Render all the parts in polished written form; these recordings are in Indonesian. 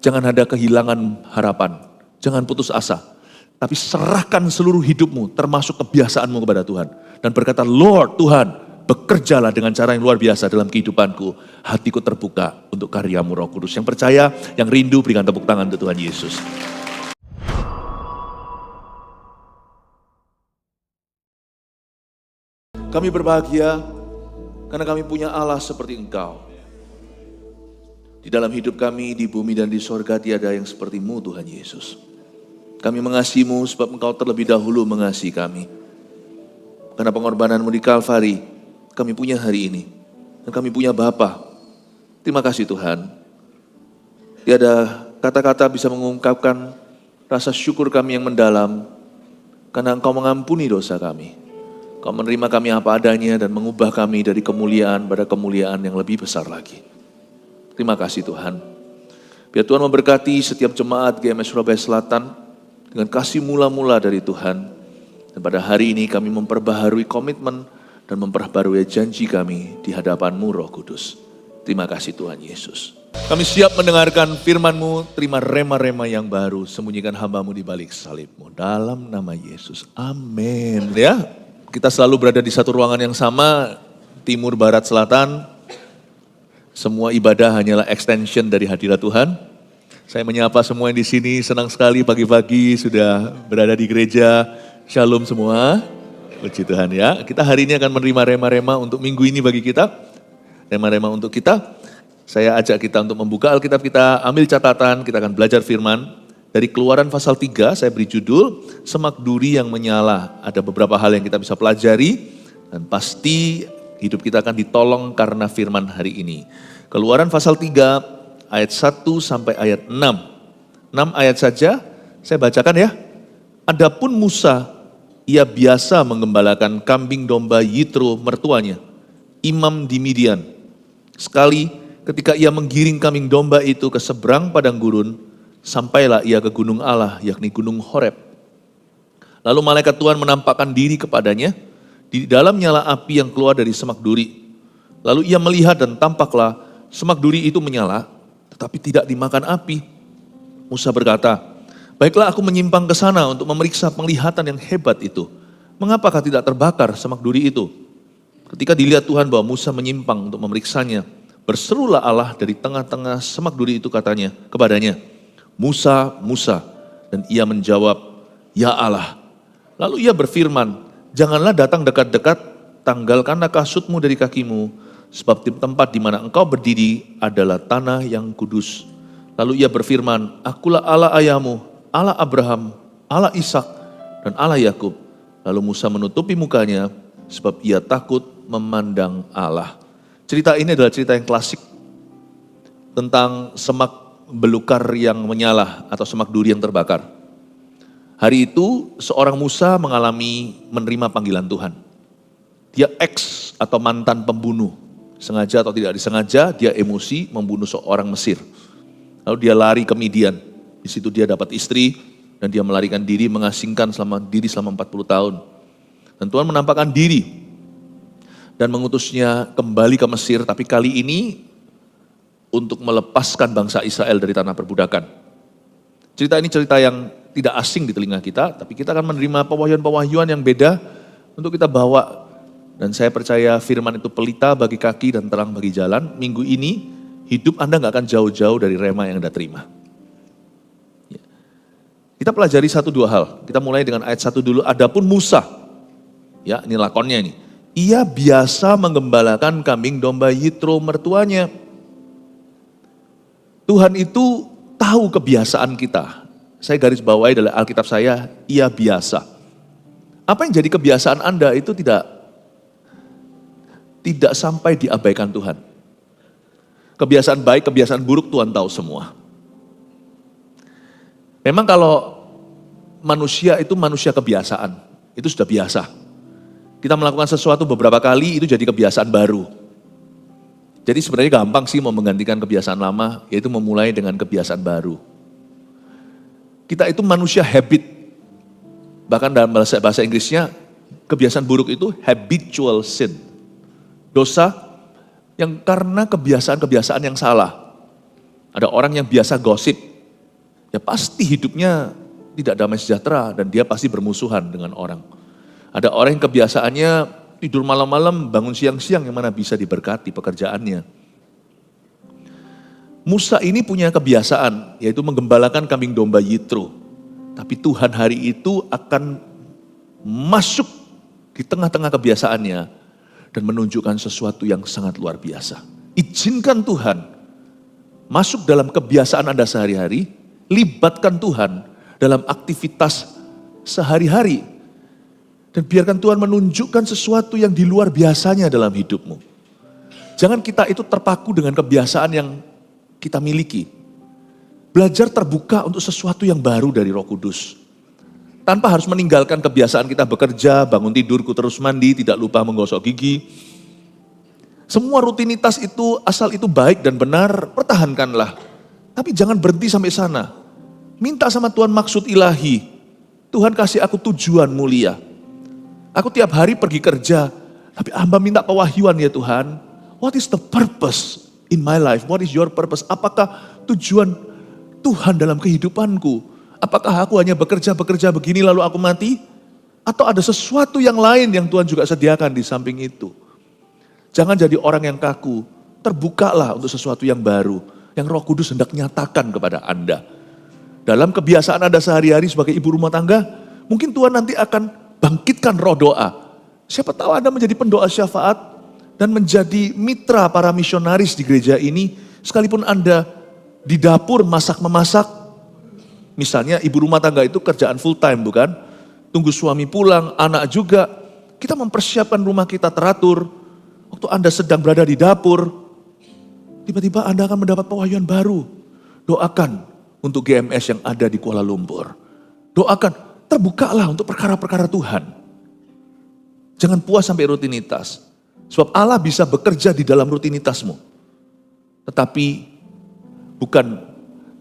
Jangan ada kehilangan harapan, jangan putus asa. Tapi serahkan seluruh hidupmu, termasuk kebiasaanmu kepada Tuhan. Dan berkata, Lord Tuhan, bekerjalah dengan cara yang luar biasa dalam kehidupanku. Hatiku terbuka untuk karyamu Roh Kudus. Yang percaya, yang rindu, berikan tepuk tangan untuk Tuhan Yesus. Kami berbahagia karena kami punya Allah seperti Engkau. Di dalam hidup kami, di bumi dan di sorga, tiada yang seperti-Mu Tuhan Yesus. Kami mengasihi-Mu sebab Engkau terlebih dahulu mengasihi kami. Karena pengorbanan-Mu di Kalvari, kami punya hari ini. Dan kami punya Bapa. Terima kasih Tuhan. Tiada kata-kata bisa mengungkapkan rasa syukur kami yang mendalam. Karena Engkau mengampuni dosa kami. Engkau menerima kami apa adanya dan mengubah kami dari kemuliaan pada kemuliaan yang lebih besar lagi. Terima kasih Tuhan. Biar Tuhan memberkati setiap jemaat GMS Surabaya Selatan dengan kasih mula-mula dari Tuhan. Dan pada hari ini kami memperbaharui komitmen dan memperbaharui janji kami di hadapan-Mu Roh Kudus. Terima kasih Tuhan Yesus. Kami siap mendengarkan firman-Mu, terima rema-rema yang baru, sembunyikan hamba-Mu di balik salib-Mu. Dalam nama Yesus, amin. Ya, kita selalu berada di satu ruangan yang sama, timur, barat, selatan. Semua ibadah hanyalah extension dari hadirat Tuhan. Saya menyapa semua yang di sini, senang sekali pagi-pagi sudah berada di gereja. Shalom semua, puji Tuhan ya. Kita hari ini akan menerima rema-rema untuk minggu ini bagi kita. Rema-rema untuk kita. Saya ajak kita untuk membuka Alkitab kita, ambil catatan, kita akan belajar firman. Dari Keluaran pasal 3, saya beri judul, Semak Duri yang Menyala. Ada beberapa hal yang kita bisa pelajari, dan pasti hidup kita akan ditolong karena firman hari ini. Keluaran pasal 3, ayat 1 sampai ayat 6. 6 ayat saja, saya bacakan ya. Adapun Musa, ia biasa menggembalakan kambing domba Yitro mertuanya, imam di Midian. Sekali ketika ia menggiring kambing domba itu ke seberang padang gurun, sampailah ia ke gunung Allah, yakni gunung Horeb. Lalu malaikat Tuhan menampakkan diri kepadanya, di dalam nyala api yang keluar dari semak duri. Lalu ia melihat dan tampaklah semak duri itu menyala, tetapi tidak dimakan api. Musa berkata, baiklah aku menyimpang ke sana untuk memeriksa penglihatan yang hebat itu. Mengapakah tidak terbakar semak duri itu? Ketika dilihat Tuhan bahwa Musa menyimpang untuk memeriksanya, berserulah Allah dari tengah-tengah semak duri itu kepadanya, Musa, Musa. Dan ia menjawab, ya Allah. Lalu ia berfirman, janganlah datang dekat-dekat, tanggalkanlah kasutmu dari kakimu, sebab di tempat di mana engkau berdiri adalah tanah yang kudus. Lalu ia berfirman, akulah Allah ayahmu, Allah Abraham, Allah Ishak, dan Allah Yakub. Lalu Musa menutupi mukanya, sebab ia takut memandang Allah. Cerita ini adalah cerita yang klasik, tentang semak belukar yang menyala, atau semak duri yang terbakar. Hari itu, seorang Musa menerima panggilan Tuhan. Dia ex atau mantan pembunuh. Sengaja atau tidak disengaja, dia emosi membunuh seorang Mesir. Lalu dia lari ke Midian. Di situ dia dapat istri dan dia melarikan diri, mengasingkan selama 40 tahun. Dan Tuhan menampakkan diri dan mengutusnya kembali ke Mesir, tapi kali ini untuk melepaskan bangsa Israel dari tanah perbudakan. Cerita ini cerita yang tidak asing di telinga kita, tapi kita akan menerima pewahyuan-pewahyuan yang beda untuk kita bawa. Dan saya percaya firman itu pelita bagi kaki dan terang bagi jalan. Minggu ini hidup Anda gak akan jauh-jauh dari rema yang Anda terima. Ya. Kita pelajari 1-2 hal. Kita mulai dengan ayat 1 dulu. Adapun Musa, ya ini lakonnya ini. Ia biasa menggembalakan kambing domba Yitro mertuanya. Tuhan itu tahu kebiasaan kita. Saya garis bawahi dalam Alkitab saya, ia biasa. Apa yang jadi kebiasaan Anda itu tidak sampai diabaikan Tuhan. Kebiasaan baik, kebiasaan buruk Tuhan tahu semua. Memang kalau manusia itu manusia kebiasaan, itu sudah biasa. Kita melakukan sesuatu beberapa kali itu jadi kebiasaan baru. Jadi sebenarnya gampang sih mau menggantikan kebiasaan lama, yaitu memulai dengan kebiasaan baru. Kita itu manusia habit. Bahkan dalam bahasa Inggrisnya, kebiasaan buruk itu habitual sin. Dosa yang karena kebiasaan-kebiasaan yang salah. Ada orang yang biasa gosip, ya pasti hidupnya tidak damai sejahtera dan dia pasti bermusuhan dengan orang. Ada orang yang kebiasaannya tidur malam-malam, bangun siang-siang, yang mana bisa diberkati pekerjaannya. Musa ini punya kebiasaan, yaitu menggembalakan kambing domba Yitro. Tapi Tuhan hari itu akan masuk di tengah-tengah kebiasaannya dan menunjukkan sesuatu yang sangat luar biasa. Izinkan Tuhan masuk dalam kebiasaan Anda sehari-hari, libatkan Tuhan dalam aktivitas sehari-hari. Dan biarkan Tuhan menunjukkan sesuatu yang di luar biasanya dalam hidupmu. Jangan kita itu terpaku dengan kebiasaan yang kita miliki. Belajar terbuka untuk sesuatu yang baru dari Roh Kudus. Tanpa harus meninggalkan kebiasaan kita bekerja, bangun tidurku terus mandi, tidak lupa menggosok gigi. Semua rutinitas itu, asal itu baik dan benar, pertahankanlah. Tapi jangan berhenti sampai sana. Minta sama Tuhan maksud ilahi. Tuhan kasih aku tujuan mulia. Aku tiap hari pergi kerja, tapi hamba minta pewahyuan ya Tuhan. What is the purpose in my life? What is your purpose? Apakah tujuan Tuhan dalam kehidupanku? Apakah aku hanya bekerja begini lalu aku mati? Atau ada sesuatu yang lain yang Tuhan juga sediakan di samping itu? Jangan jadi orang yang kaku. Terbukalah untuk sesuatu yang baru. Yang Roh Kudus hendak nyatakan kepada Anda. Dalam kebiasaan Anda sehari-hari sebagai ibu rumah tangga, mungkin Tuhan nanti akan bangkitkan roh doa. Siapa tahu Anda menjadi pendoa syafaat dan menjadi mitra para misionaris di gereja ini. Sekalipun Anda di dapur masak-memasak. Misalnya ibu rumah tangga itu kerjaan full time bukan? Tunggu suami pulang, anak juga. Kita mempersiapkan rumah kita teratur. Waktu Anda sedang berada di dapur, tiba-tiba Anda akan mendapat pewahyuan baru. Doakan untuk GMS yang ada di Kuala Lumpur. Doakan, terbukalah untuk perkara-perkara Tuhan. Jangan puas sampai rutinitas. Sebab Allah bisa bekerja di dalam rutinitasmu. Tetapi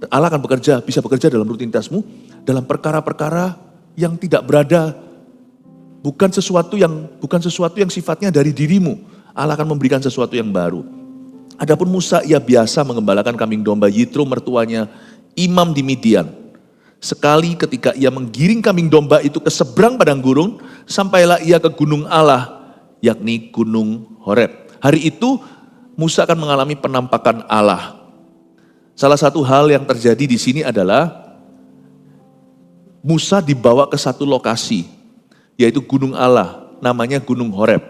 Allah akan bisa bekerja dalam rutinitasmu, dalam perkara-perkara yang tidak berada, bukan sesuatu yang sifatnya dari dirimu. Allah akan memberikan sesuatu yang baru. Adapun Musa, ia biasa mengembalakan kambing domba Yitro mertuanya, imam di Midian. Sekali ketika ia menggiring kambing domba itu ke seberang padang gurun, sampailah ia ke gunung Allah, yakni gunung Horeb. Hari itu Musa akan mengalami penampakan Allah. Salah satu hal yang terjadi di sini adalah Musa dibawa ke satu lokasi, yaitu gunung Allah, namanya gunung Horeb.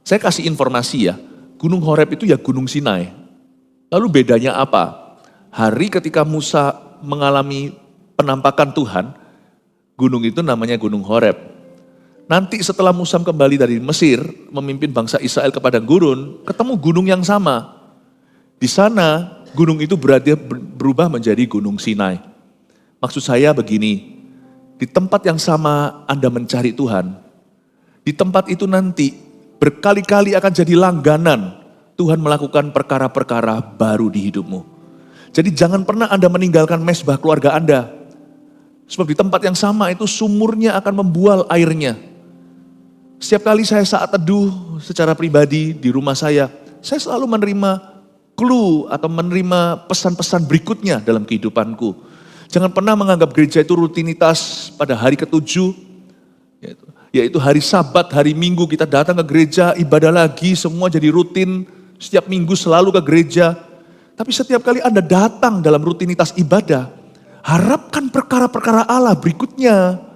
Saya kasih informasi ya, gunung Horeb itu ya gunung Sinai. Lalu bedanya apa? Hari ketika Musa mengalami penampakan Tuhan, gunung itu namanya gunung Horeb. Nanti setelah Musa kembali dari Mesir, memimpin bangsa Israel ke padang gurun, ketemu gunung yang sama. Di sana gunung itu berubah menjadi gunung Sinai. Maksud saya begini, di tempat yang sama Anda mencari Tuhan, di tempat itu nanti berkali-kali akan jadi langganan Tuhan melakukan perkara-perkara baru di hidupmu. Jadi jangan pernah Anda meninggalkan mezbah keluarga Anda. Sebab di tempat yang sama itu sumurnya akan membual airnya. Setiap kali saya saat teduh secara pribadi di rumah saya selalu menerima clue atau menerima pesan-pesan berikutnya dalam kehidupanku. Jangan pernah menganggap gereja itu rutinitas pada hari ke-7, yaitu hari Sabat, hari Minggu kita datang ke gereja, ibadah lagi, semua jadi rutin, setiap minggu selalu ke gereja. Tapi setiap kali Anda datang dalam rutinitas ibadah, harapkan perkara-perkara Allah berikutnya.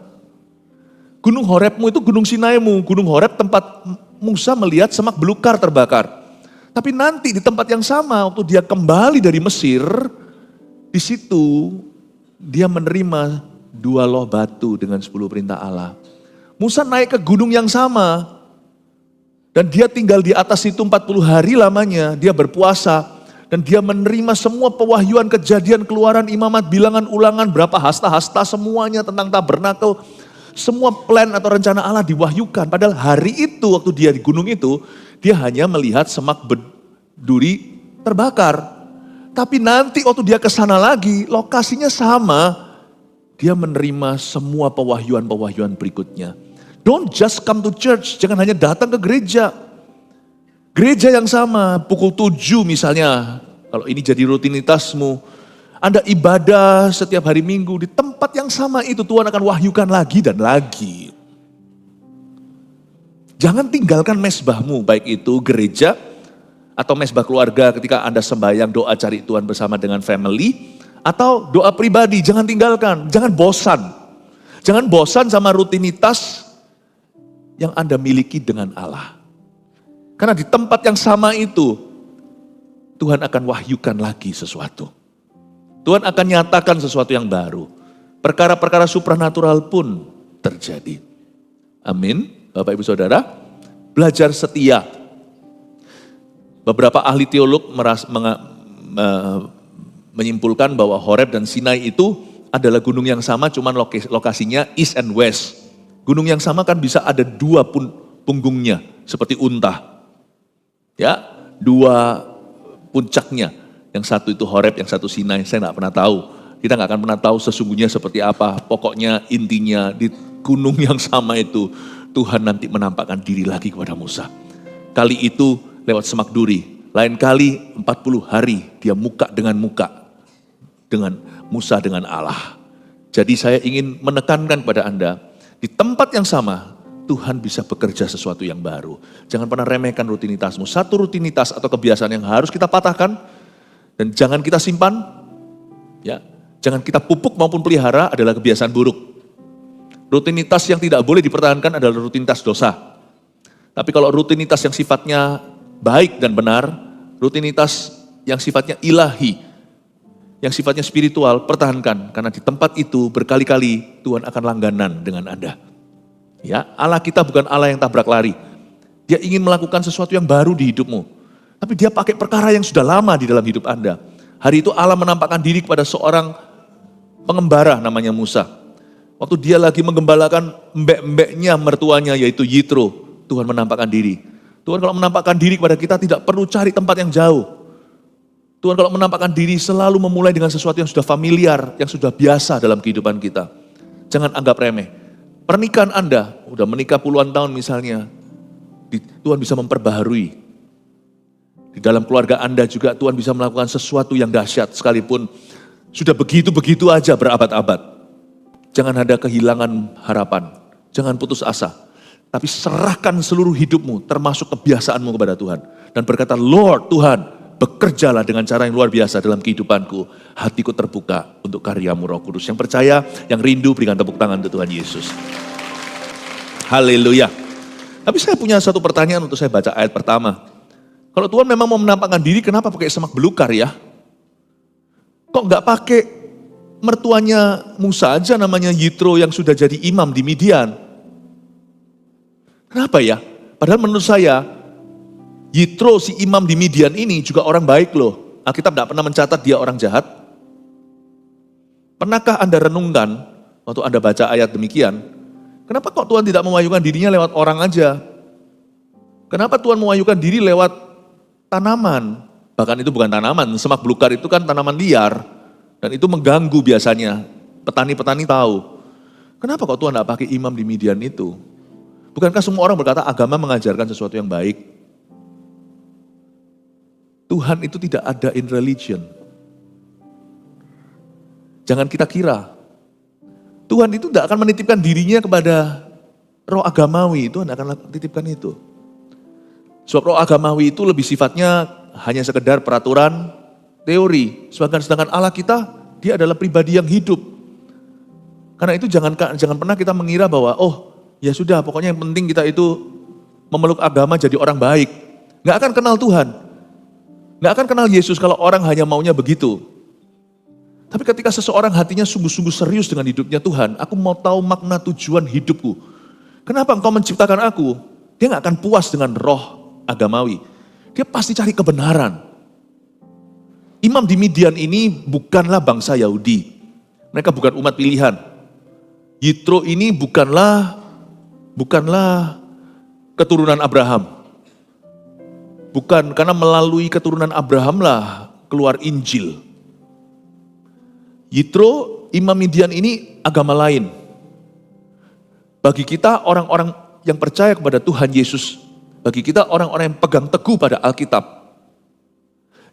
Gunung Horebmu itu gunung Sinaimu, gunung Horeb tempat Musa melihat semak belukar terbakar. Tapi nanti di tempat yang sama, waktu dia kembali dari Mesir, di situ dia menerima 2 loh batu dengan 10 perintah Allah. Musa naik ke gunung yang sama, dan dia tinggal di atas itu 40 hari lamanya, dia berpuasa, dan dia menerima semua pewahyuan, kejadian, keluaran, imamat, bilangan, ulangan, berapa hasta-hasta, semuanya tentang tabernakel. Semua plan atau rencana Allah diwahyukan. Padahal hari itu waktu dia di gunung itu, dia hanya melihat semak duri terbakar. Tapi nanti waktu dia ke sana lagi, lokasinya sama. Dia menerima semua pewahyuan-pewahyuan berikutnya. Don't just come to church, jangan hanya datang ke gereja. Gereja yang sama, pukul 7 misalnya, kalau ini jadi rutinitasmu. Anda ibadah setiap hari Minggu di tempat yang sama itu, Tuhan akan wahyukan lagi dan lagi. Jangan tinggalkan mesbahmu, baik itu gereja atau mesbah keluarga ketika Anda sembahyang doa cari Tuhan bersama dengan family, atau doa pribadi, jangan tinggalkan, jangan bosan. Jangan bosan sama rutinitas yang Anda miliki dengan Allah. Karena di tempat yang sama itu, Tuhan akan wahyukan lagi sesuatu. Tuhan akan nyatakan sesuatu yang baru. Perkara-perkara supranatural pun terjadi. Amin. Bapak Ibu Saudara, belajar setia. Beberapa ahli teolog menyimpulkan bahwa Horeb dan Sinai itu adalah gunung yang sama, cuman lokasinya east and west. Gunung yang sama kan bisa ada dua punggungnya, seperti unta. Ya, dua puncaknya. Yang satu itu Horeb, yang satu Sinai. Saya nggak pernah tahu. Kita nggak akan pernah tahu sesungguhnya seperti apa. Pokoknya intinya di gunung yang sama itu, Tuhan nanti menampakkan diri lagi kepada Musa. Kali itu lewat semak duri. Lain kali 40 hari dia muka dengan Musa dengan Allah. Jadi saya ingin menekankan kepada Anda, di tempat yang sama Tuhan bisa bekerja sesuatu yang baru. Jangan pernah remehkan rutinitasmu. Satu rutinitas atau kebiasaan yang harus kita patahkan dan jangan kita simpan. Ya, jangan kita pupuk maupun pelihara adalah kebiasaan buruk. Rutinitas yang tidak boleh dipertahankan adalah rutinitas dosa. Tapi kalau rutinitas yang sifatnya baik dan benar, rutinitas yang sifatnya ilahi, yang sifatnya spiritual, pertahankan. Karena di tempat itu berkali-kali Tuhan akan langganan dengan Anda. Ya, Allah kita bukan Allah yang tabrak lari. Dia ingin melakukan sesuatu yang baru di hidupmu. Tapi dia pakai perkara yang sudah lama di dalam hidup Anda. Hari itu Allah menampakkan diri kepada seorang pengembara namanya Musa. Waktu dia lagi menggembalakan mbek-mbeknya mertuanya yaitu Yitro, Tuhan menampakkan diri. Tuhan kalau menampakkan diri kepada kita tidak perlu cari tempat yang jauh. Tuhan kalau menampakkan diri selalu memulai dengan sesuatu yang sudah familiar, yang sudah biasa dalam kehidupan kita. Jangan anggap remeh. Pernikahan Anda, udah menikah puluhan tahun misalnya, Tuhan bisa memperbaharui. Di dalam keluarga Anda juga Tuhan bisa melakukan sesuatu yang dahsyat sekalipun sudah begitu-begitu aja berabad-abad. Jangan ada kehilangan harapan, jangan putus asa. Tapi serahkan seluruh hidupmu, termasuk kebiasaanmu kepada Tuhan. Dan berkata, Lord Tuhan, bekerjalah dengan cara yang luar biasa dalam kehidupanku. Hatiku terbuka untuk karyamu Roh Kudus. Yang percaya, yang rindu berikan tepuk tangan untuk Tuhan Yesus. Haleluya. Tapi saya punya satu pertanyaan untuk saya baca ayat pertama. Kalau Tuhan memang mau menampakkan diri, kenapa pakai semak belukar ya? Kok nggak pakai mertuanya Musa aja namanya Yitro yang sudah jadi imam di Midian? Kenapa ya? Padahal menurut saya, Yitro si imam di Midian ini juga orang baik loh. Alkitab tidak pernah mencatat dia orang jahat. Pernahkah Anda renungkan waktu Anda baca ayat demikian? Kenapa kok Tuhan tidak mewahyukan dirinya lewat orang aja? Kenapa Tuhan mewahyukan diri lewat tanaman? Bahkan itu bukan tanaman, semak belukar itu kan tanaman liar. Dan itu mengganggu biasanya, petani-petani tahu. Kenapa kok Tuhan tidak pakai imam di Midian itu? Bukankah semua orang berkata agama mengajarkan sesuatu yang baik? Tuhan itu tidak ada in religion. Jangan kita kira. Tuhan itu tidak akan menitipkan dirinya kepada roh agamawi, Tuhan akan menitipkan itu. Sebab roh agamawi itu lebih sifatnya hanya sekedar peraturan, teori. Sedangkan Allah kita, dia adalah pribadi yang hidup. Karena itu jangan pernah kita mengira bahwa, oh ya sudah pokoknya yang penting kita itu memeluk agama jadi orang baik. Gak akan kenal Tuhan. Gak akan kenal Yesus kalau orang hanya maunya begitu. Tapi ketika seseorang hatinya sungguh-sungguh serius dengan hidupnya, Tuhan, aku mau tahu makna tujuan hidupku. Kenapa engkau menciptakan aku? Dia gak akan puas dengan roh agamawi. Dia pasti cari kebenaran. Imam di Midian ini bukanlah bangsa Yahudi. Mereka bukan umat pilihan. Yitro ini bukanlah keturunan Abraham. Bukan, karena melalui keturunan Abraham lah keluar Injil. Yitro, Imam Midian ini agama lain. Bagi kita orang-orang yang percaya kepada Tuhan Yesus, bagi kita orang-orang yang pegang teguh pada Alkitab,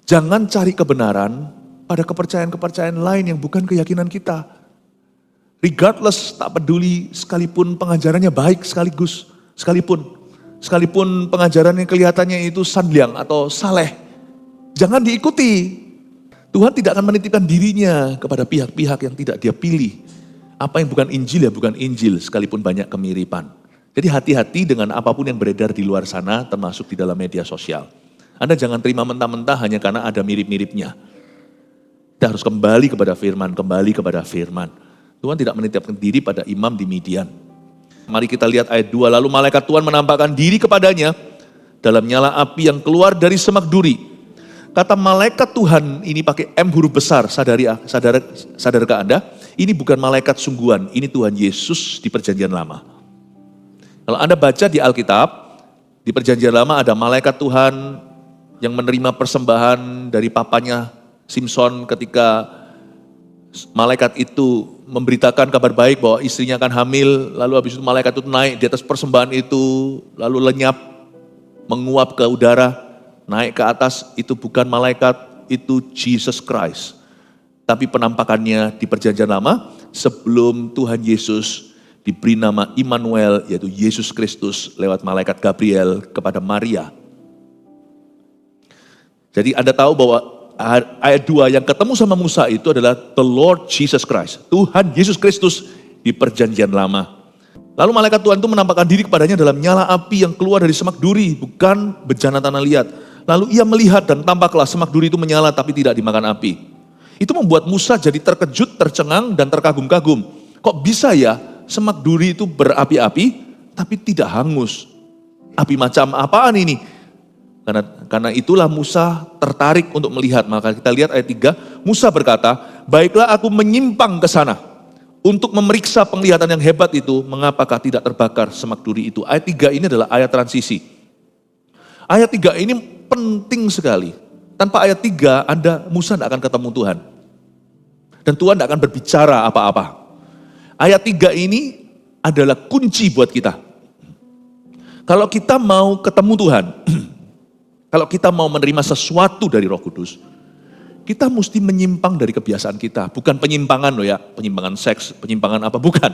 jangan cari kebenaran, pada kepercayaan-kepercayaan lain yang bukan keyakinan kita. Regardless, tak peduli, sekalipun pengajarannya baik sekalipun pengajarannya kelihatannya itu sanliang atau saleh, jangan diikuti. Tuhan tidak akan menitipkan dirinya kepada pihak-pihak yang tidak dia pilih. Apa yang bukan Injil ya bukan Injil, sekalipun banyak kemiripan. Jadi hati-hati dengan apapun yang beredar di luar sana, termasuk di dalam media sosial. Anda jangan terima mentah-mentah hanya karena ada mirip-miripnya. Kita harus kembali kepada firman. Tuhan tidak menitipkan diri pada imam di Midian. Mari kita lihat ayat 2. Lalu malaikat Tuhan menampakkan diri kepadanya dalam nyala api yang keluar dari semak duri. Kata malaikat Tuhan ini pakai M huruf besar, sadarkah Anda? Ini bukan malaikat sungguhan, ini Tuhan Yesus di perjanjian lama. Kalau Anda baca di Alkitab, di perjanjian lama ada malaikat Tuhan yang menerima persembahan dari papanya Simson ketika malaikat itu memberitakan kabar baik bahwa istrinya akan hamil, lalu habis itu malaikat itu naik di atas persembahan itu, lalu lenyap, menguap ke udara, naik ke atas. Itu bukan malaikat, itu Jesus Christ. Tapi penampakannya di perjanjian lama sebelum Tuhan Yesus diberi nama Immanuel, yaitu Yesus Kristus lewat malaikat Gabriel kepada Maria. Jadi Anda tahu bahwa ayat 2 yang ketemu sama Musa itu adalah the Lord Jesus Christ. Tuhan Yesus Kristus di perjanjian lama. Lalu malaikat Tuhan itu menampakkan diri kepadanya dalam nyala api yang keluar dari semak duri, bukan bejana tanah liat. Lalu ia melihat dan tampaklah semak duri itu menyala tapi tidak dimakan api. Itu membuat Musa jadi terkejut, tercengang dan terkagum-kagum. Kok bisa ya semak duri itu berapi-api tapi tidak hangus? Api macam apaan ini? Karena itulah Musa tertarik untuk melihat. Maka kita lihat ayat 3, Musa berkata, baiklah aku menyimpang ke sana untuk memeriksa penglihatan yang hebat itu, mengapakah tidak terbakar semak duri itu. Ayat 3 ini adalah ayat transisi. Ayat 3 ini penting sekali. Tanpa ayat 3, Musa tidak akan ketemu Tuhan. Dan Tuhan tidak akan berbicara apa-apa. Ayat 3 ini adalah kunci buat kita. Kalau kita mau ketemu Tuhan, kalau kita mau menerima sesuatu dari Roh Kudus, kita mesti menyimpang dari kebiasaan kita. Bukan penyimpangan loh ya, penyimpangan seks, penyimpangan apa, bukan.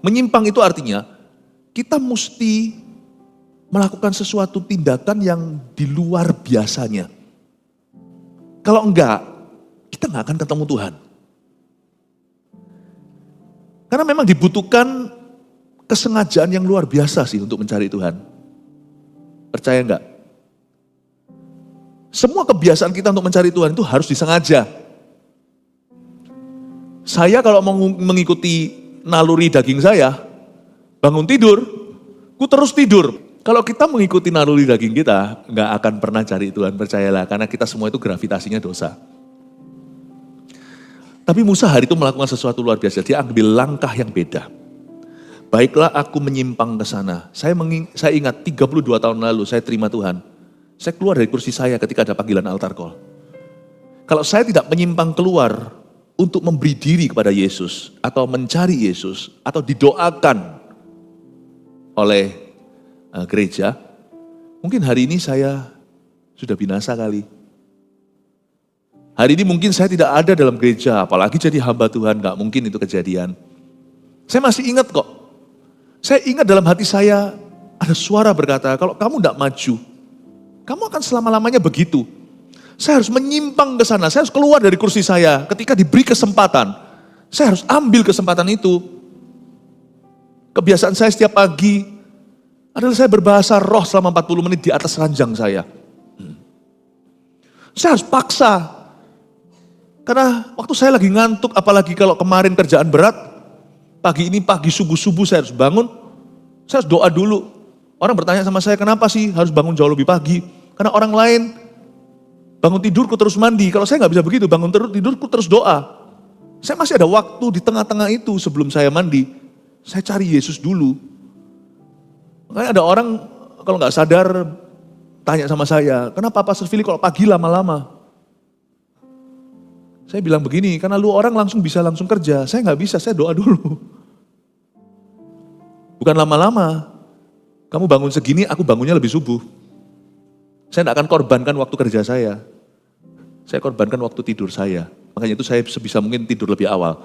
Menyimpang itu artinya kita mesti melakukan sesuatu tindakan yang di luar biasanya. Kalau enggak, kita enggak akan ketemu Tuhan. Karena memang dibutuhkan kesengajaan yang luar biasa sih untuk mencari Tuhan. Percaya enggak? Semua kebiasaan kita untuk mencari Tuhan itu harus disengaja. Saya kalau mau mengikuti naluri daging saya, bangun tidur, ku terus tidur. Kalau kita mengikuti naluri daging kita, nggak akan pernah cari Tuhan, percayalah. Karena kita semua itu gravitasinya dosa. Tapi Musa hari itu melakukan sesuatu luar biasa. Dia ambil langkah yang beda. Baiklah aku menyimpang ke sana. Saya ingat 32 tahun lalu saya terima Tuhan. Saya keluar dari kursi saya ketika ada panggilan altar call. Kalau saya tidak menyimpang keluar untuk memberi diri kepada Yesus, atau mencari Yesus, atau didoakan oleh gereja, mungkin hari ini saya sudah binasa kali. Hari ini mungkin saya tidak ada dalam gereja, apalagi jadi hamba Tuhan, gak mungkin itu kejadian. Saya masih ingat kok. Saya ingat dalam hati saya ada suara berkata, kalau kamu tidak maju, kamu akan selama-lamanya begitu. Saya harus menyimpang ke sana, saya harus keluar dari kursi saya. Ketika diberi kesempatan, saya harus ambil kesempatan itu. Kebiasaan saya setiap pagi adalah saya berbahasa roh selama 40 menit di atas ranjang saya. Saya harus paksa. Karena waktu saya lagi ngantuk, apalagi kalau kemarin kerjaan berat, pagi subuh-subuh saya harus bangun, saya harus doa dulu. Orang bertanya sama saya, kenapa sih harus bangun jauh lebih pagi? Karena orang lain bangun tidurku terus mandi. Kalau saya nggak bisa begitu, bangun tidurku terus doa. Saya masih ada waktu di tengah-tengah itu sebelum saya mandi. Saya cari Yesus dulu. Makanya ada orang kalau nggak sadar tanya sama saya, kenapa Pastor Philip kalau pagi lama-lama? Saya bilang begini, karena lu orang bisa langsung kerja. Saya nggak bisa, saya doa dulu. Bukan lama-lama. Kamu bangun segini, aku bangunnya lebih subuh. Saya tidak akan korbankan waktu kerja saya. Saya korbankan waktu tidur saya. Makanya itu saya sebisa mungkin tidur lebih awal.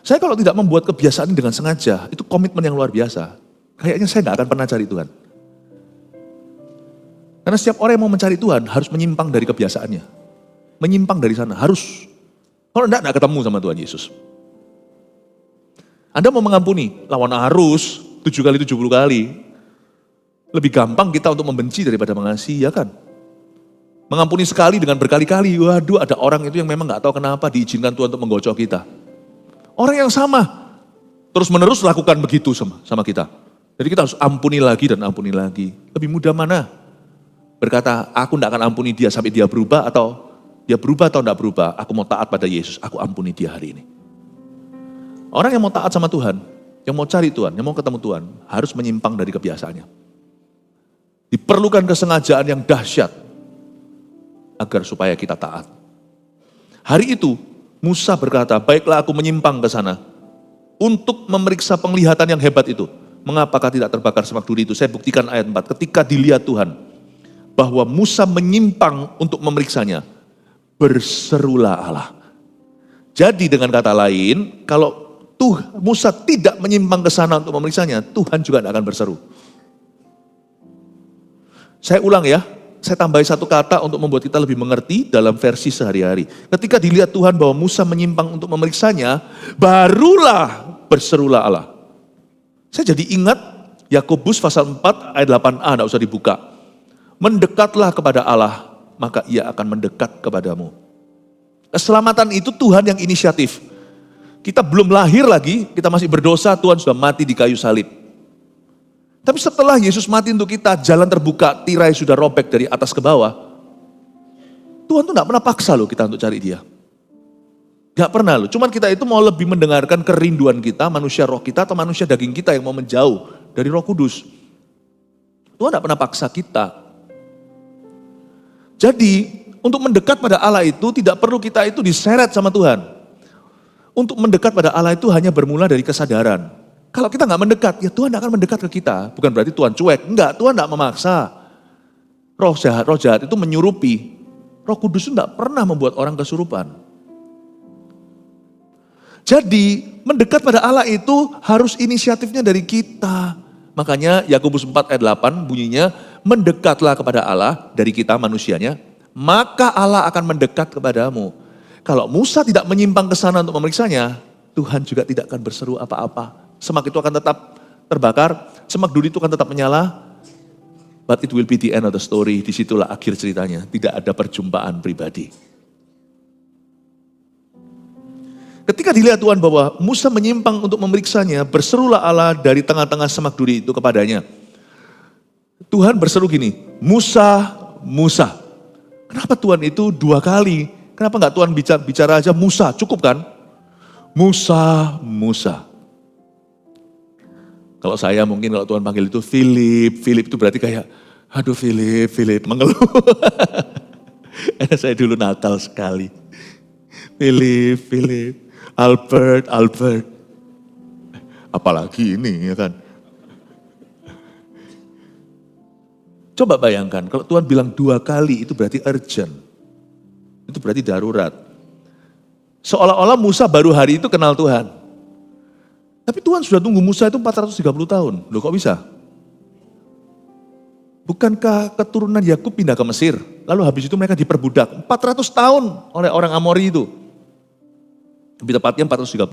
Saya kalau tidak membuat kebiasaan dengan sengaja, itu komitmen yang luar biasa. Kayaknya saya nggak akan pernah cari Tuhan. Karena setiap orang yang mau mencari Tuhan harus menyimpang dari kebiasaannya. Menyimpang dari sana, harus. Kalau enggak ketemu sama Tuhan Yesus. Anda mau mengampuni, lawan arus 7 kali 70 kali. Lebih gampang kita untuk membenci daripada mengasihi, ya kan? Mengampuni sekali dengan berkali-kali, waduh ada orang itu yang memang gak tahu kenapa diizinkan Tuhan untuk menggocok kita. Orang yang sama, terus menerus lakukan begitu sama kita. Jadi kita harus ampuni lagi dan ampuni lagi. Lebih mudah mana? Berkata, aku gak akan ampuni dia sampai dia berubah atau dia berubah atau gak berubah. Aku mau taat pada Yesus, aku ampuni dia hari ini. Orang yang mau taat sama Tuhan, yang mau cari Tuhan, yang mau ketemu Tuhan, harus menyimpang dari kebiasaannya. Diperlukan kesengajaan yang dahsyat agar supaya kita taat. Hari itu Musa berkata, baiklah aku menyimpang ke sana untuk memeriksa penglihatan yang hebat itu. Mengapakah tidak terbakar semak duri itu? Saya buktikan ayat 4. Ketika dilihat Tuhan bahwa Musa menyimpang untuk memeriksanya, berserulah Allah. Jadi dengan kata lain, kalau Musa tidak menyimpang ke sana untuk memeriksanya, Tuhan juga tidak akan berseru. Saya ulang ya, saya tambahi satu kata untuk membuat kita lebih mengerti dalam versi sehari-hari. Ketika dilihat Tuhan bahwa Musa menyimpang untuk memeriksanya, barulah berserulah Allah. Saya jadi ingat Yakobus pasal 4 ayat 8a, tidak usah dibuka. Mendekatlah kepada Allah, maka ia akan mendekat kepadamu. Keselamatan itu Tuhan yang inisiatif. Kita belum lahir lagi, kita masih berdosa, Tuhan sudah mati di kayu salib. Tapi setelah Yesus mati untuk kita, jalan terbuka, tirai sudah robek dari atas ke bawah. Tuhan tuh gak pernah paksa loh kita untuk cari dia. Gak pernah loh, cuman kita itu mau lebih mendengarkan kerinduan kita, manusia roh kita atau manusia daging kita yang mau menjauh dari Roh Kudus. Tuhan gak pernah paksa kita. Jadi, untuk mendekat pada Allah itu tidak perlu kita itu diseret sama Tuhan. Untuk mendekat pada Allah itu hanya bermula dari kesadaran. Kalau kita nggak mendekat, ya Tuhan akan mendekat ke kita. Bukan berarti Tuhan cuek. Enggak, Tuhan nggak memaksa. Roh jahat itu menyurupi. Roh Kudus itu nggak pernah membuat orang kesurupan. Jadi mendekat pada Allah itu harus inisiatifnya dari kita. Makanya Yakobus 4 ayat 8 bunyinya, mendekatlah kepada Allah dari kita manusianya, maka Allah akan mendekat kepadamu. Kalau Musa tidak menyimpang ke sana untuk memeriksanya, Tuhan juga tidak akan berseru apa-apa. Semak itu akan tetap terbakar, semak duri itu akan tetap menyala. But it will be the end of the story, disitulah akhir ceritanya. Tidak ada perjumpaan pribadi. Ketika dilihat Tuhan bahwa Musa menyimpang untuk memeriksanya, berserulah Allah dari tengah-tengah semak duri itu kepadanya. Tuhan berseru gini, Musa, Musa. Kenapa Tuhan itu 2 kali? Kenapa enggak Tuhan bicara aja Musa, cukup kan? Musa, Musa. Kalau saya mungkin kalau Tuhan panggil itu Philip itu berarti kayak, aduh Philip, mengeluh. Saya dulu nakal sekali. Philip, Albert. Apalagi ini ya kan. Coba bayangkan, kalau Tuhan bilang 2 kali itu berarti urgent. Itu berarti darurat. Seolah-olah Musa baru hari itu kenal Tuhan. Tapi Tuhan sudah tunggu Musa itu 430 tahun. Loh kok bisa? Bukankah keturunan Yakub pindah ke Mesir? Lalu habis itu mereka diperbudak. 400 tahun oleh orang Amori itu. Lebih tepatnya 430.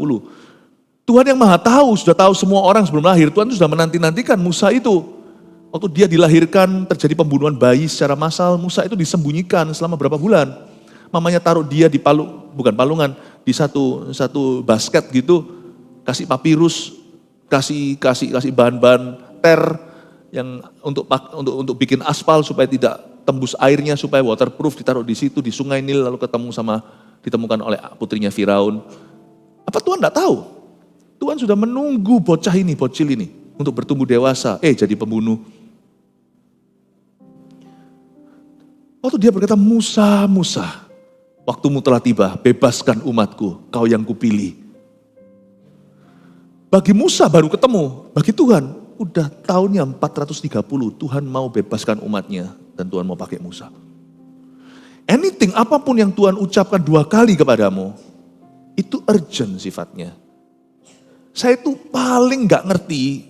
Tuhan yang maha tahu, sudah tahu semua orang sebelum lahir. Tuhan sudah menanti-nantikan Musa itu. Waktu dia dilahirkan terjadi pembunuhan bayi secara massal. Musa itu disembunyikan selama berapa bulan. Mamanya taruh dia di palungan, di satu basket gitu, kasih papirus, kasih bahan-bahan ter yang untuk bikin aspal supaya tidak tembus airnya, supaya waterproof, ditaruh di situ di Sungai Nil, lalu ditemukan oleh putrinya Firaun. Apa Tuhan enggak tahu? Tuhan sudah menunggu bocil ini untuk bertumbuh dewasa, jadi pembunuh. Waktu dia berkata, Musa, waktumu telah tiba, bebaskan umatku, kau yang kupilih. Bagi Musa baru ketemu, bagi Tuhan udah tahunnya 430, Tuhan mau bebaskan umatnya dan Tuhan mau pakai Musa. Anything, apapun yang Tuhan ucapkan 2 kali kepadamu, itu urgent sifatnya. Saya itu paling gak ngerti,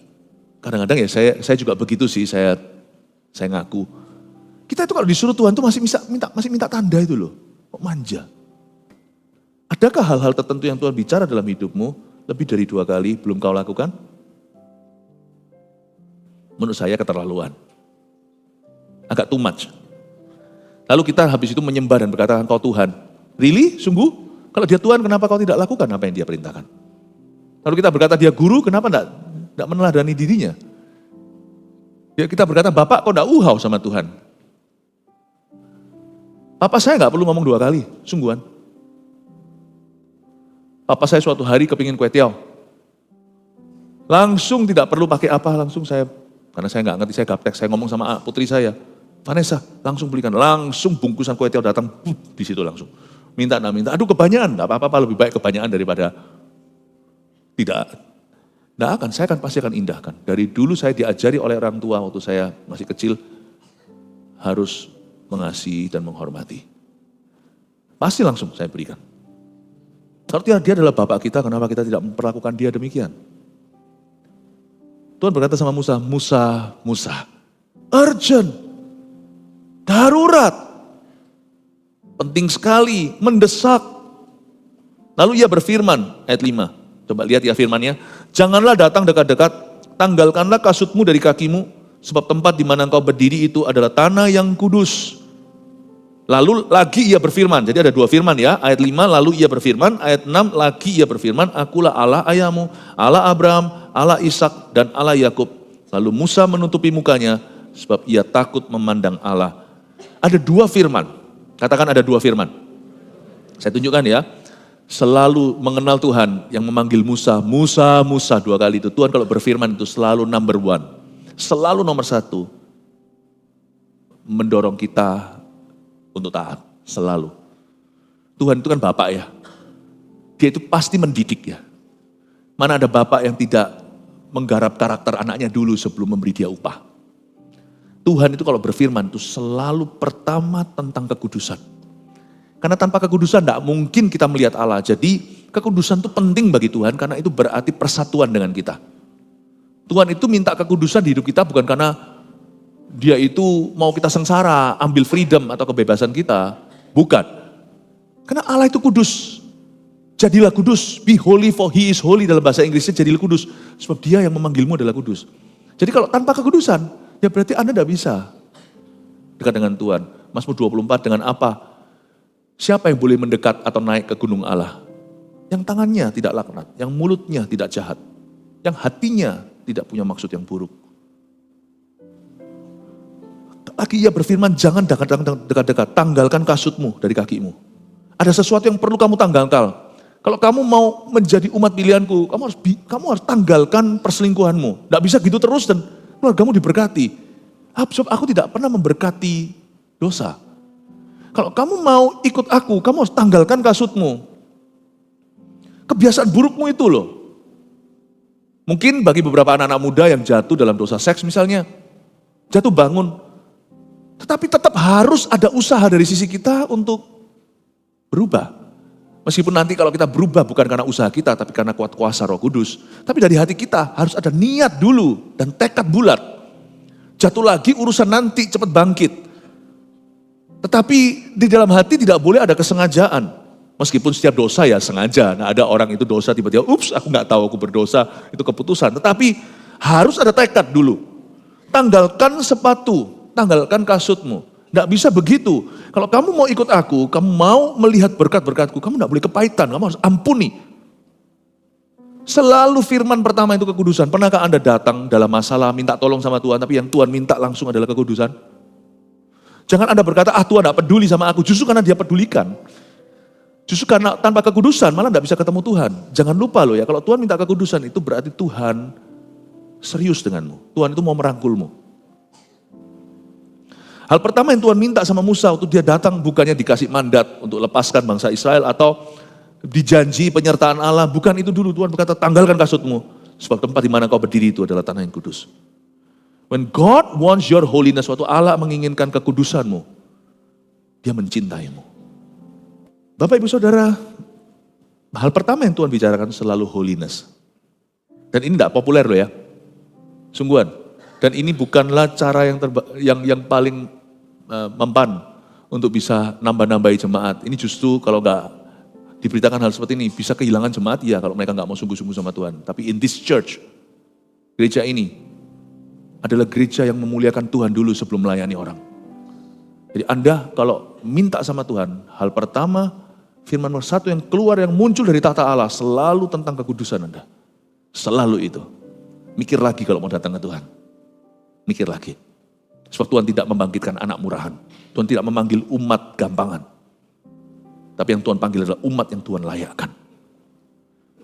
kadang-kadang ya saya juga begitu sih, saya ngaku. Kita itu kalau disuruh Tuhan tuh masih minta tanda itu loh, kok manja. Adakah hal-hal tertentu yang Tuhan bicara dalam hidupmu lebih dari 2 kali belum kau lakukan? Menurut saya keterlaluan. Agak too much. Lalu kita habis itu menyembah dan berkata, Engkau Tuhan. Really? Sungguh? Kalau dia Tuhan, kenapa kau tidak lakukan apa yang dia perintahkan? Lalu kita berkata dia guru, kenapa tidak meneladani dirinya? Ya, kita berkata, Bapak kau tidak uhau sama Tuhan. Papa saya nggak perlu ngomong 2 kali, sungguhan. Papa saya suatu hari kepingin kue tiaw. Langsung tidak perlu pakai apa, langsung saya, karena saya nggak ngerti, saya gaptek, saya ngomong sama putri saya, Vanessa, langsung belikan, langsung bungkusan kue tiaw datang, di situ langsung. Minta, aduh kebanyakan, nggak apa-apa, lebih baik kebanyakan daripada tidak. Nggak akan, pasti akan indahkan. Dari dulu saya diajari oleh orang tua waktu saya masih kecil, harus mengasihi dan menghormati. Pasti langsung saya berikan. Kalau dia adalah Bapak kita, kenapa kita tidak memperlakukan dia demikian? Tuhan berkata sama Musa, Musa, urgent, darurat, penting sekali, mendesak. Lalu ia berfirman, ayat 5, coba lihat ya firmannya, janganlah datang dekat-dekat, tanggalkanlah kasutmu dari kakimu, sebab tempat di mana engkau berdiri itu adalah tanah yang kudus. Lalu lagi ia berfirman, jadi ada 2 firman ya, ayat 5 lalu ia berfirman, ayat 6 lagi ia berfirman, akulah Allah ayahmu, Allah Abraham, Allah Ishak dan Allah Yakub. Lalu Musa menutupi mukanya, sebab ia takut memandang Allah. Ada 2 firman, katakan ada 2 firman. Saya tunjukkan ya, selalu mengenal Tuhan yang memanggil Musa, Musa, 2 kali itu. Tuhan kalau berfirman itu selalu number 1, selalu nomor 1. Mendorong kita untuk taat, selalu. Tuhan itu kan Bapak ya. Dia itu pasti mendidik ya. Mana ada Bapak yang tidak menggarap karakter anaknya dulu sebelum memberi dia upah. Tuhan itu kalau berfirman itu selalu pertama tentang kekudusan. Karena tanpa kekudusan tidak mungkin kita melihat Allah. Jadi kekudusan itu penting bagi Tuhan karena itu berarti persatuan dengan kita. Tuhan itu minta kekudusan di hidup kita bukan karena dia itu mau kita sengsara, ambil freedom atau kebebasan kita. Bukan. Karena Allah itu kudus. Jadilah kudus. Be holy for he is holy dalam bahasa Inggrisnya jadilah kudus. Sebab dia yang memanggilmu adalah kudus. Jadi kalau tanpa kekudusan, ya berarti Anda tidak bisa dekat dengan Tuhan. Mazmur 24 dengan apa? Siapa yang boleh mendekat atau naik ke gunung Allah? Yang tangannya tidak laknat, yang mulutnya tidak jahat, yang hatinya tidak punya maksud yang buruk. Lagi ia berfirman, jangan dekat-dekat, tanggalkan kasutmu dari kakimu. Ada sesuatu yang perlu kamu tanggalkan. Kalau kamu mau menjadi umat pilihanku, kamu harus tanggalkan perselingkuhanmu. Tidak bisa gitu terus dan keluargamu diberkati. Sebab aku tidak pernah memberkati dosa. Kalau kamu mau ikut aku, kamu harus tanggalkan kasutmu. Kebiasaan burukmu itu loh. Mungkin bagi beberapa anak-anak muda yang jatuh dalam dosa seks misalnya, jatuh bangun. Tetapi tetap harus ada usaha dari sisi kita untuk berubah. Meskipun nanti kalau kita berubah bukan karena usaha kita, tapi karena kuat kuasa Roh Kudus. Tapi dari hati kita harus ada niat dulu dan tekad bulat. Jatuh lagi urusan nanti cepat bangkit. Tetapi di dalam hati tidak boleh ada kesengajaan. Meskipun setiap dosa ya sengaja. Nah ada orang itu dosa tiba-tiba, ups aku gak tahu aku berdosa, itu keputusan. Tetapi harus ada tekad dulu. Tanggalkan sepatu. Tanggalkan kasutmu. Tidak bisa begitu. Kalau kamu mau ikut aku, kamu mau melihat berkat-berkatku, kamu tidak boleh kepahitan, kamu harus ampuni. Selalu firman pertama itu kekudusan. Pernahkah Anda datang dalam masalah, minta tolong sama Tuhan, tapi yang Tuhan minta langsung adalah kekudusan? Jangan Anda berkata, Tuhan tidak peduli sama aku, justru karena dia pedulikan. Justru karena tanpa kekudusan malah tidak bisa ketemu Tuhan. Jangan lupa loh ya, kalau Tuhan minta kekudusan itu berarti Tuhan serius denganmu. Tuhan itu mau merangkulmu. Hal pertama yang Tuhan minta sama Musa waktu dia datang bukannya dikasih mandat untuk lepaskan bangsa Israel atau dijanji penyertaan Allah. Bukan itu dulu, Tuhan berkata tanggalkan kasutmu. Sebab tempat di mana kau berdiri itu adalah tanah yang kudus. When God wants your holiness, waktu Allah menginginkan kekudusanmu, Dia mencintaimu. Bapak Ibu Saudara, hal pertama yang Tuhan bicarakan selalu holiness. Dan ini tidak populer loh ya, sungguhan. Dan ini bukanlah cara yang paling mempan untuk bisa nambah-nambahi jemaat. Ini justru kalau nggak diberitakan hal seperti ini, bisa kehilangan jemaat ya kalau mereka nggak mau sungguh-sungguh sama Tuhan. Tapi in this church, gereja ini adalah gereja yang memuliakan Tuhan dulu sebelum melayani orang. Jadi Anda kalau minta sama Tuhan, hal pertama firman nomor 1 yang keluar, yang muncul dari tahta Allah, selalu tentang kekudusan Anda. Selalu itu. Mikir lagi kalau mau datang ke Tuhan. Mikir lagi. Sebab Tuhan tidak membangkitkan anak murahan. Tuhan tidak memanggil umat gampangan. Tapi yang Tuhan panggil adalah umat yang Tuhan layakkan.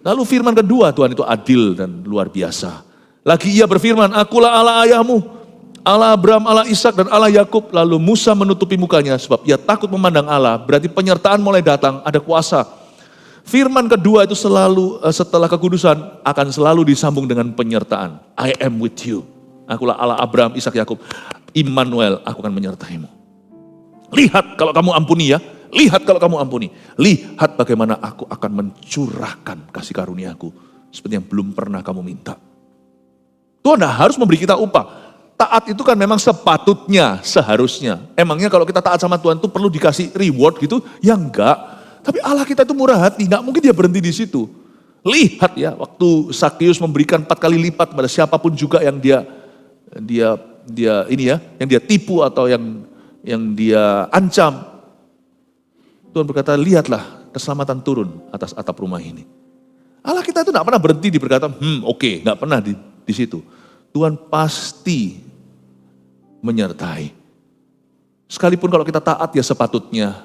Lalu firman kedua, Tuhan itu adil dan luar biasa. Lagi ia berfirman, akulah Allah ayahmu, Allah Abraham, Allah Ishak dan Allah Yakub. Lalu Musa menutupi mukanya sebab ia takut memandang Allah. Berarti penyertaan mulai datang, ada kuasa. Firman kedua itu selalu setelah kekudusan akan selalu disambung dengan penyertaan. I am with you. Akulah Allah Abraham, Ishak, Yakub. Immanuel, aku akan menyertaimu. Lihat kalau kamu ampuni ya. Lihat kalau kamu ampuni. Lihat bagaimana aku akan mencurahkan kasih karuniaku. Seperti yang belum pernah kamu minta. Tuhan tidak harus memberi kita upah. Taat itu kan memang sepatutnya, seharusnya. Emangnya kalau kita taat sama Tuhan itu perlu dikasih reward gitu? Ya enggak. Tapi Allah kita itu murah hati, enggak mungkin dia berhenti di situ. Lihat ya, waktu Sakeus memberikan 4 kali lipat pada siapapun juga yang dia yang dia tipu atau yang dia ancam. Tuhan berkata, lihatlah keselamatan turun atas atap rumah ini. Allah kita itu enggak pernah berhenti di berkata, oke, enggak pernah di situ. Tuhan pasti menyertai. Sekalipun kalau kita taat ya sepatutnya,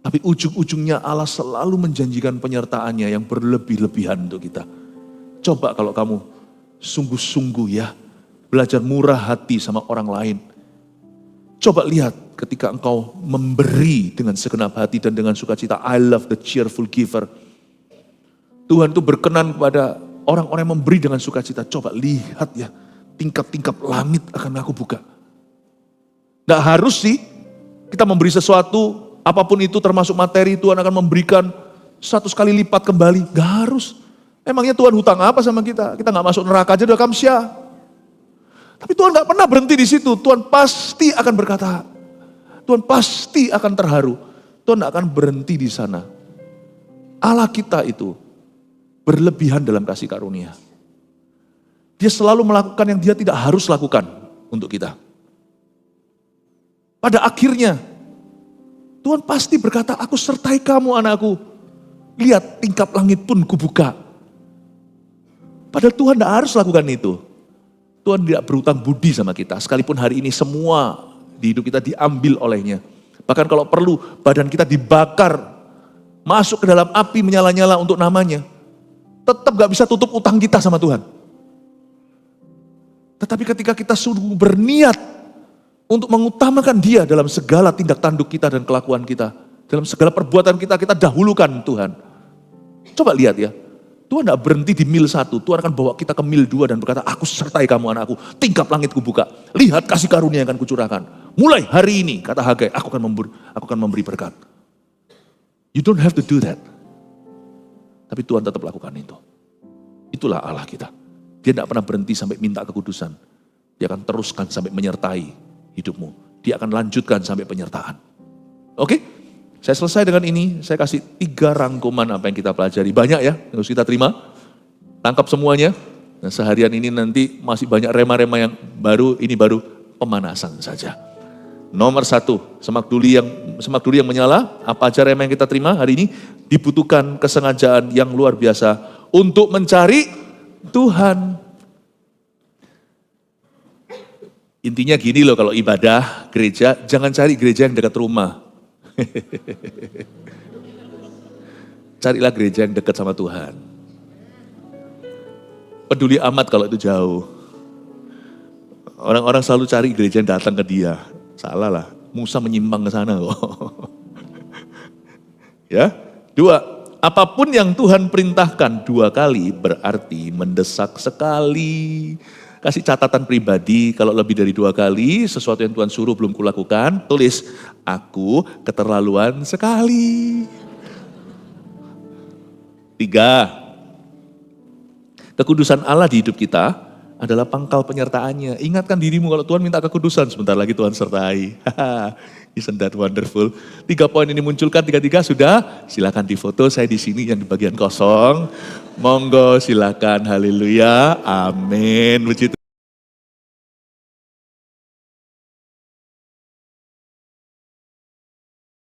tapi ujung-ujungnya Allah selalu menjanjikan penyertaannya yang berlebih-lebihan untuk kita. Coba kalau kamu sungguh-sungguh ya, belajar murah hati sama orang lain. Coba lihat ketika engkau memberi dengan segenap hati dan dengan sukacita. I love the cheerful giver. Tuhan itu berkenan kepada orang-orang yang memberi dengan sukacita. Coba lihat ya, tingkap-tingkap langit akan aku buka. Nggak harus sih kita memberi sesuatu, apapun itu termasuk materi, Tuhan akan memberikan 100 kali lipat kembali. Nggak harus. Emangnya Tuhan hutang apa sama kita? Kita nggak masuk neraka aja udah kamsya. Tapi Tuhan nggak pernah berhenti di situ. Tuhan pasti akan berkata, Tuhan pasti akan terharu. Tuhan nggak akan berhenti di sana. Allah kita itu berlebihan dalam kasih karunia. Dia selalu melakukan yang dia tidak harus lakukan untuk kita. Pada akhirnya, Tuhan pasti berkata, aku sertai kamu anakku. Lihat tingkap langit pun kubuka. Padahal Tuhan tidak harus lakukan itu. Tuhan tidak berhutang budi sama kita. Sekalipun hari ini semua di hidup kita diambil olehnya. Bahkan kalau perlu badan kita dibakar. Masuk ke dalam api menyala-nyala untuk namanya. Tetap gak bisa tutup utang kita sama Tuhan. Tetapi ketika kita sungguh berniat untuk mengutamakan Dia dalam segala tindak tanduk kita dan kelakuan kita. Dalam segala perbuatan kita, kita dahulukan Tuhan. Coba lihat ya. Tuhan tidak berhenti di mil 1. Tuhan akan bawa kita ke mil 2 dan berkata, aku sertai kamu anakku. Tingkap langit kubuka. Lihat kasih karunia yang akan kucurahkan. Mulai hari ini, kata Hagai, aku akan memberi berkat. You don't have to do that. Tapi Tuhan tetap lakukan itu. Itulah Allah kita. Dia tidak pernah berhenti sampai minta kekudusan. Dia akan teruskan sampai menyertai hidupmu. Dia akan lanjutkan sampai penyertaan. Oke? Saya selesai dengan ini. Saya kasih 3 rangkuman apa yang kita pelajari. Banyak ya, yang harus kita terima. Tangkap semuanya. Nah, seharian ini nanti masih banyak rema-rema yang baru. Ini baru pemanasan saja. Nomor 1, semak duri yang menyala. Apa aja rema yang kita terima hari ini? Dibutuhkan kesengajaan yang luar biasa untuk mencari Tuhan. Intinya gini loh, kalau ibadah gereja, jangan cari gereja yang dekat rumah. Carilah gereja yang dekat sama Tuhan. Peduli amat kalau itu jauh. Orang-orang selalu cari gereja yang datang ke dia. Salah lah, Musa menyimpang ke sana kok. Ya, 2, apapun yang Tuhan perintahkan 2 kali berarti mendesak sekali. Kasih catatan pribadi, kalau lebih dari 2 kali sesuatu yang Tuhan suruh belum kulakukan, tulis, aku keterlaluan sekali. 3, kekudusan Allah di hidup kita adalah pangkal penyertaannya. Ingatkan dirimu kalau Tuhan minta kekudusan, sebentar lagi Tuhan sertai. Isn't that wonderful? 3 poin ini munculkan, 3 sudah. Silakan difoto, saya di sini yang di bagian kosong. Monggo silakan, haleluya, amin. Puji Tuhan.